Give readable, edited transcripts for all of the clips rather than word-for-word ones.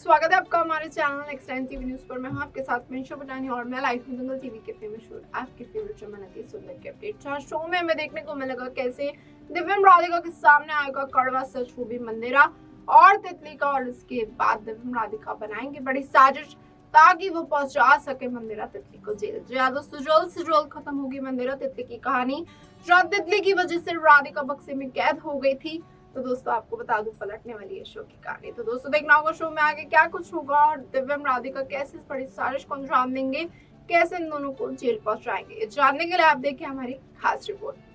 स्वागत है आपका हमारे channel next time TV news पर। मैं हूं आपके साथ में बतानी और मैं लाइव हूं दंगल टीवी के फेमस शो आपके फेवरेट जमानती सुंदर के अपडेट। जहां शो में हमें देखने को मिलेगा कैसे दिव्यम राधिका के सामने आएगा कड़वा सच, वो भी मंदिरा और तितली का, और इसके बाद दिव्यम राधिका बनाएंगे बड़ी साजिश ताकि वो पहुंचा सके मंदिरा तितली को जेल। जी हाँ दोस्तों, जल्द से जल्द खत्म होगी मंदिरा तितली की कहानी, जहाँ तितली की वजह से राधिका बक्से में कैद हो गई थी। तो दोस्तों आपको बता दूं पलटने वाली है शो की कहानी। तो दोस्तों देखना होगा शो में आगे क्या कुछ होगा और दिव्यम राधिका कैसे इस बड़ी साजिश को अंजाम देंगे, कैसे इन दोनों को जेल पहुंचाएंगे। जानने के लिए आप देखिए हमारी खास रिपोर्ट।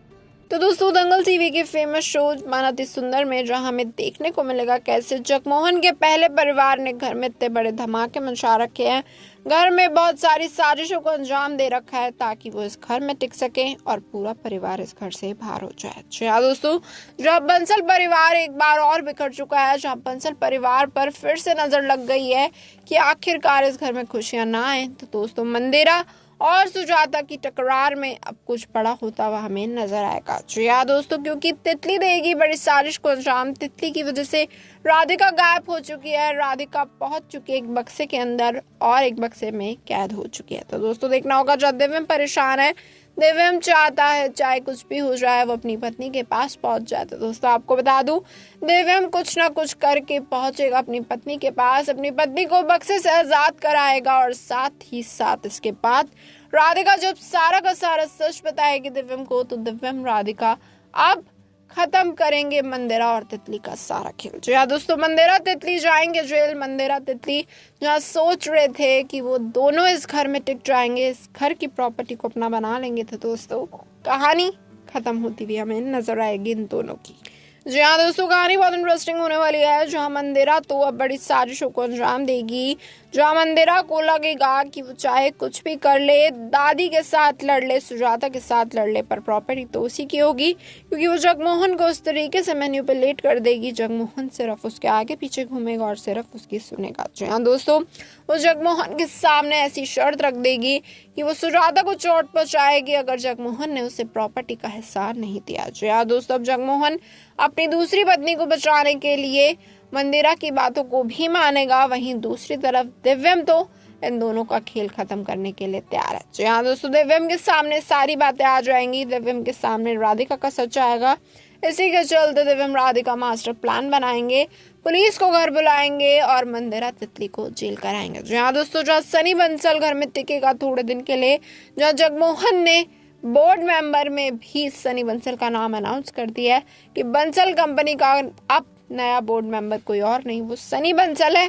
तो दोस्तों दंगल टीवी के फेमस शो जमानती सुंदर में जहां हमें देखने को मिलेगा कैसे जगमोहन के पहले परिवार ने घर में इतने बड़े धमाके मचा रखे हैं, घर में बहुत सारी साजिशों को अंजाम दे रखा है ताकि वो इस घर में टिक सके और पूरा परिवार इस घर से बाहर हो जाए। जी हाँ दोस्तों, जहाँ बंसल परिवार एक बार और बिखर चुका है, जहाँ बंसल परिवार पर फिर से नजर लग गई है कि आखिरकार इस घर में खुशियां ना आए, तो दोस्तों मंदिरा और सुजाता की टकरार में अब कुछ बड़ा होता हुआ हमें नजर आएगा। जी हाँ दोस्तों, क्योंकि तितली देगी बड़ी साजिश को अंजाम। तितली की वजह से राधिका गायब हो चुकी है, राधिका पहुंच चुकी है एक बक्से के अंदर और एक बक्से में कैद हो चुकी है। तो दोस्तों देखना होगा, जब दिव्यम परेशान है, दिव्यम चाहता है चाहे कुछ भी हो जाए वो अपनी पत्नी के पास पहुंच जाए। तो दोस्तों आपको बता दूं, दिव्यम कुछ ना कुछ करके पहुंचेगा अपनी पत्नी के पास, अपनी पत्नी को बक्से से आजाद कराएगा और साथ ही साथ इसके बाद राधिका जब सारा का सारा सच बताएगी दिव्यम को, तो दिव्यम राधिका अब खत्म करेंगे मंदिरा और तितली का सारा खेल। जी हाँ दोस्तों, मंदिरा तितली जाएंगे जेल। मंदिरा तितली जहाँ सोच रहे थे कि वो दोनों इस घर में टिक जाएंगे, इस घर की प्रॉपर्टी को अपना बना लेंगे, तो दोस्तों कहानी खत्म होती हुई हमें नजर आएगी इन दोनों की। जी हाँ दोस्तों, कहानी बहुत इंटरेस्टिंग होने वाली है, जहाँ मंदिरा तो अब बड़ी साजिशों को अंजाम देगी, जहाँ मंदिरा को लगेगा कि वो चाहे कुछ भी कर ले, दादी के साथ लड़ ले, सुजाता के साथ लड़ ले, पर प्रॉपर्टी तो उसी की होगी, क्योंकि वो जगमोहन को उस तरीके से मैनिपुलेट कर देगी, जगमोहन सिर्फ उसके आगे पीछे घूमेगा और सिर्फ उसकी सुनेगा। जी हाँ दोस्तों, वो जगमोहन के सामने ऐसी शर्त रख देगी कि वो सुजाता को चोट पहुंचाएगी अगर जगमोहन ने उसे प्रॉपर्टी का हिस्सा नहीं दिया। जी हाँ दोस्तों, अब जगमोहन अपनी दूसरी पत्नी को बचाने के लिए मंदिरा की बातों को भी मानेगा, वहीं दूसरी तरफ दिव्यम तो इन दोनों का खेल खत्म करने के लिए तैयार है। जी हाँ दोस्तों, दिव्यम के सामने सारी बातें आ जाएंगी, दिव्यम के सामने राधिका का सच आएगा। इसी के चलते दिव्यम राधिका मास्टर प्लान बनाएंगे, पुलिस को घर बुलाएंगे और मंदिरा तितली को जेल कराएंगे। जी हाँ दोस्तों, जहाँ सनी बंसल घर में टिकेगा थोड़े दिन के लिए, जहाँ जगमोहन ने बोर्ड मेंबर में भी सनी बंसल का नाम अनाउंस कर दिया है कि बंसल कंपनी का अब नया बोर्ड मेंबर कोई और नहीं, वो सनी बंसल है।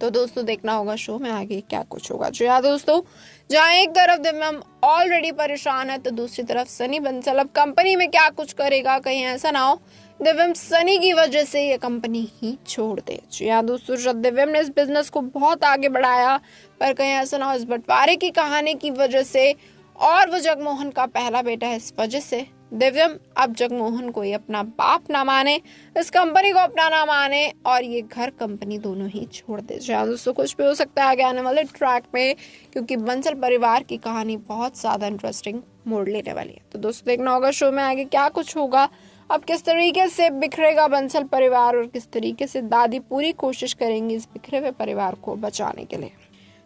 तो दोस्तों देखना होगा शो में आगे क्या कुछ होगा। जी हाँ दोस्तों, जहाँ एक तरफ दिव्यम ऑलरेडी परेशान है, तो दूसरी तरफ सनी बंसल अब कंपनी में क्या कुछ करेगा, कहीं ऐसा ना हो दिव्यम सनी की वजह से ये कंपनी ही छोड़ दे। जी हाँ दोस्तों, जब दिव्यम ने इस बिजनेस को बहुत आगे बढ़ाया, पर कहीं ऐसा ना हो इस बंटवारे की कहानी की वजह से, और वो जगमोहन का पहला बेटा है, इस वजह से दिव्यम अब जगमोहन को अपना बाप ना माने, इस कंपनी को अपना ना माने और ये घर कंपनी दोनों ही छोड़ दे। जी दोस्तों, कुछ भी हो सकता है आगे आने वाले ट्रैक में, क्योंकि बंसल परिवार की कहानी बहुत ज्यादा इंटरेस्टिंग मोड़ लेने वाली है। तो दोस्तों देखना होगा शो में आगे क्या कुछ होगा, अब किस तरीके से बिखरेगा बंसल परिवार और किस तरीके से दादी पूरी कोशिश करेंगी इस बिखरे हुए परिवार को बचाने के लिए।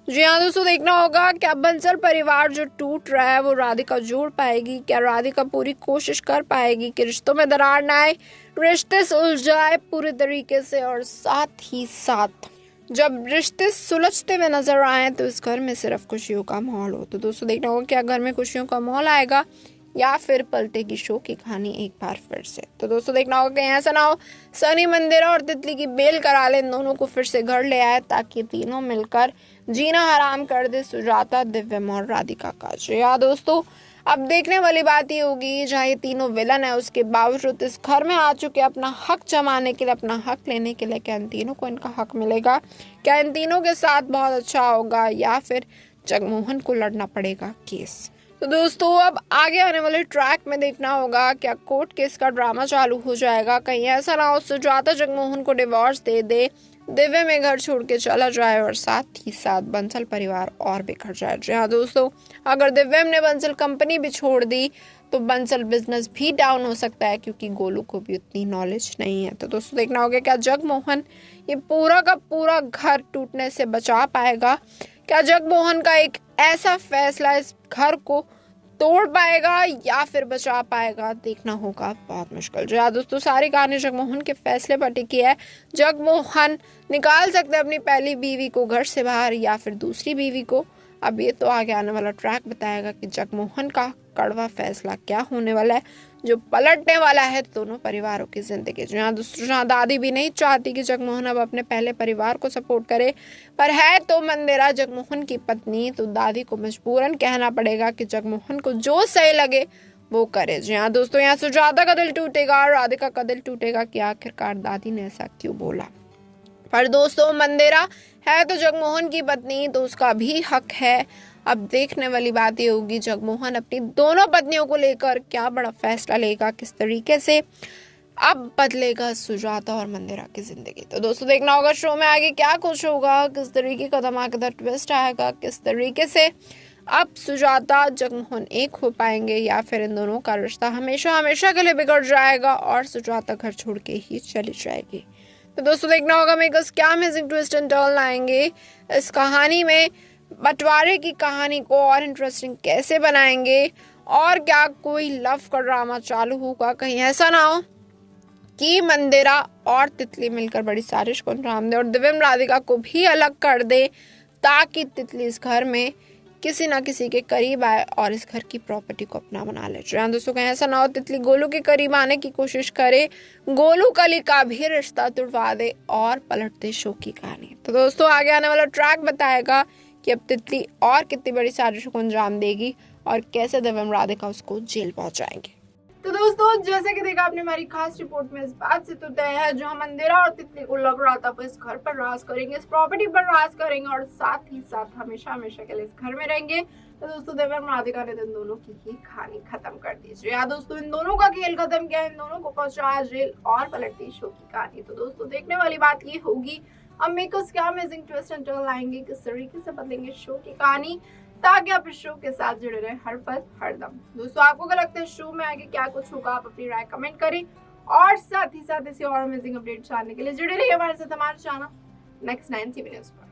जी हाँ दोस्तों, देखना होगा क्या बंसल परिवार जो टूट रहा है वो राधिका जोड़ पाएगी, क्या राधिका पूरी कोशिश कर पाएगी कि रिश्तों में दरार ना आए, रिश्ते सुलझ जाए पूरे तरीके से, और साथ ही साथ जब रिश्ते सुलझते हुए नजर आए तो इस घर में सिर्फ खुशियों का माहौल हो। तो दोस्तों देखना होगा क्या घर में खुशियों का माहौल आएगा या फिर पलटेगी शो की कहानी एक बार फिर से। तो दोस्तों देखना होगा कहीं ऐसा ना हो सनी मंदिरा और तितली की बेल करा ले, दोनों को फिर से घर ले आए ताकि तीनों मिलकर जीना हराम कर दे सुजाता, दिव्यम और राधिका का। जी हाँ दोस्तों, अब देखने वाली बात ये होगी, जहाँ ये तीनों विलन है उसके बावजूद इस घर में आ चुके अपना हक जमाने के लिए, अपना हक लेने के लिए, क्या इन तीनों को इनका हक मिलेगा, क्या इन तीनों के साथ बहुत अच्छा होगा या फिर जगमोहन को लड़ना पड़ेगा केस। तो दोस्तों अब आगे आने वाले ट्रैक में देखना होगा क्या कोर्ट केस का ड्रामा चालू हो जाएगा, कहीं ऐसा ना हो सुजाता जगमोहन को डिवोर्स दे दे, दिव्य में घर छोड़ के चला जाए और साथ ही साथ बंसल परिवार और बिखर जाए। जी हाँ दोस्तों, अगर दिव्यम ने बंसल कंपनी भी छोड़ दी तो बंसल बिजनेस भी डाउन हो सकता है, क्योंकि गोलू को भी उतनी नॉलेज नहीं है। तो दोस्तों देखना होगा क्या जगमोहन ये पूरा का पूरा घर टूटने से बचा पाएगा। क्या जगमोहन का एक ऐसा फैसला इस घर को तोड़ पाएगा या फिर बचा पाएगा, देखना होगा बहुत मुश्किल। जो यार दोस्तों सारी कहानी जगमोहन के फैसले पर टिकी है। जगमोहन निकाल सकते हैं अपनी पहली बीवी को घर से बाहर या फिर दूसरी बीवी को। अब ये तो आगे आने वाला ट्रैक बताएगा कि जगमोहन का कड़वा फैसला क्या होने वाला है, जो पलटने वाला है दोनों परिवारों की जिंदगी। जहाँ दूसरी जहाँ दादी भी नहीं चाहती कि जगमोहन अब अपने पहले परिवार को सपोर्ट करे, पर है तो मंदिरा जगमोहन की पत्नी, तो दादी को मजबूरन कहना पड़ेगा कि जगमोहन को जो सही लगे वो करे। जी हाँ दोस्तों, यहाँ सुजाता का दिल टूटेगा और राधिका का दिल टूटेगा कि आखिरकार दादी ने ऐसा क्यों बोला। पर दोस्तों मंदिरा है तो जगमोहन की पत्नी, तो उसका भी हक है। अब देखने वाली बात ये होगी जगमोहन अपनी दोनों पत्नियों को लेकर क्या बड़ा फैसला लेगा, किस तरीके से अब बदलेगा सुजाता और मंदिरा की जिंदगी। तो दोस्तों देखना होगा शो में आगे क्या कुछ होगा, किस तरीके का धमाकेदार ट्विस्ट आएगा, किस तरीके से अब सुजाता जगमोहन एक हो पाएंगे या फिर इन दोनों का रिश्ता हमेशा हमेशा के लिए बिगड़ जाएगा और सुजाता घर छोड़ के ही चली जाएगी। तो दोस्तों देखना होगा मेकर्स क्या अमेजिंग ट्विस्ट एंड टर्न लाएंगे इस कहानी में, बंटवारे की कहानी को और इंटरेस्टिंग कैसे बनाएंगे, और क्या कोई लव का ड्रामा चालू होगा। कहीं ऐसा ना हो कि मंदिरा और तितली मिलकर बड़ी साजिश को अंजाम दे और दिव्यम राधिका को भी अलग कर दे, ताकि तितली इस घर में किसी ना किसी के करीब आए और इस घर की प्रॉपर्टी को अपना बना ले। दोस्तों कहीं ऐसा ना हो तितली गोलू के करीब आने की कोशिश करे, गोलू कली का भी रिश्ता तुड़वा दे और पलट दे शो की कहानी। तो दोस्तों आगे आने वाला ट्रैक बताएगा कि अब तितली और कितनी बड़ी साजिशों को अंजाम देगी और कैसे दिव्यम राधिका उसको जेल पहुंचाएंगे। तो दोस्तों जैसे कि देखा आपने हमारी खास रिपोर्ट में इस बात से तो तय है, जो मंदिरा और तितली को लग रहा था वो इस घर पर राज करेंगे, इस प्रॉपर्टी पर राज करेंगे और साथ ही साथ हमेशा हमेशा के लिए इस घर में रहेंगे। तो दोस्तों दिव्यम राधिका ने इन दोनों की ही कहानी खत्म कर दी। या दोस्तों इन दोनों का खेल खत्म किया, इन दोनों को पहुंचाया जेल और पलट दी शो की कहानी। तो दोस्तों देखने वाली बात ये होगी अब मेकर्स क्या अमेजिंग ट्विस्ट एंड टर्न लाएंगे, किस तरीके से बदलेंगे शो की कहानी, ताकि आप इस शो के साथ जुड़े रहे हर पल हर दम। दोस्तों आपको क्या लगता है शो में आगे क्या कुछ होगा, आप अपनी राय कमेंट करें और साथ ही साथ इसे और अमेजिंग अपडेट जानने के लिए जुड़े रहिए हमारे साथ हमारे चैनल नेक्स्ट 9 TV न्यूज़ पर।